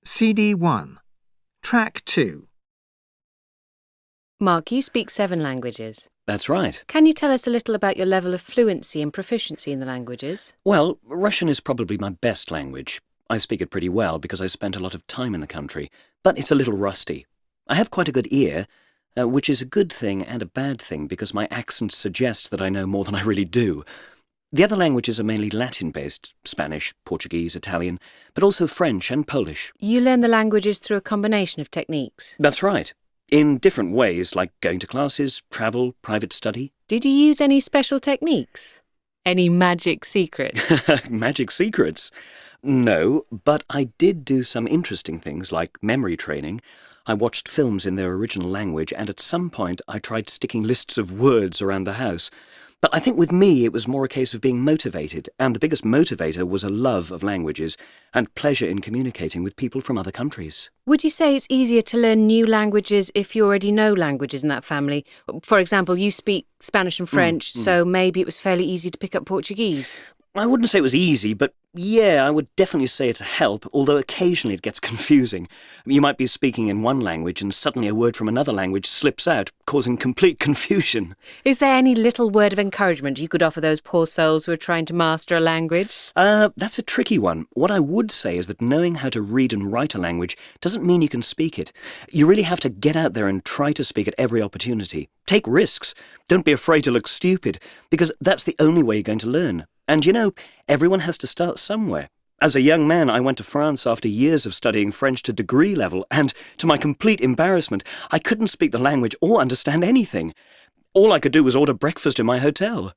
CD 1. Track 2. Mark, you speak 7 languages. That's right. Can you tell us a little about your level of fluency and proficiency in the languages? Well, Russian is probably my best language. I speak it pretty well because I spent a lot of time in the country, but it's a little rusty. I have quite a good ear, which is a good thing and a bad thing because my accent suggests that I know more than I really do. The other languages are mainly Latin-based, Spanish, Portuguese, Italian, but also French and Polish. You learn the languages through a combination of techniques. That's right. In different ways, like going to classes, travel, private study. Did you use any special techniques? Any magic secrets? Magic secrets? No, but I did do some interesting things like memory training. I watched films in their original language, and at some point I tried sticking lists of words around the house. But I think with me it was more a case of being motivated, and the biggest motivator was a love of languages and pleasure in communicating with people from other countries. Would you say it's easier to learn new languages if you already know languages in that family? For example, you speak Spanish and French, so maybe it was fairly easy to pick up Portuguese. I wouldn't say it was easy, but yeah, I would definitely say it's a help, although occasionally it gets confusing. You might be speaking in one language and suddenly a word from another language slips out, causing complete confusion. Is there any little word of encouragement you could offer those poor souls who are trying to master a language? That's a tricky one. What I would say is that knowing how to read and write a language doesn't mean you can speak it. You really have to get out there and try to speak at every opportunity. Take risks. Don't be afraid to look stupid, because that's the only way you're going to learn. And you know, everyone has to start somewhere. As a young man, I went to France after years of studying French to degree level, and to my complete embarrassment, I couldn't speak the language or understand anything. All I could do was order breakfast in my hotel.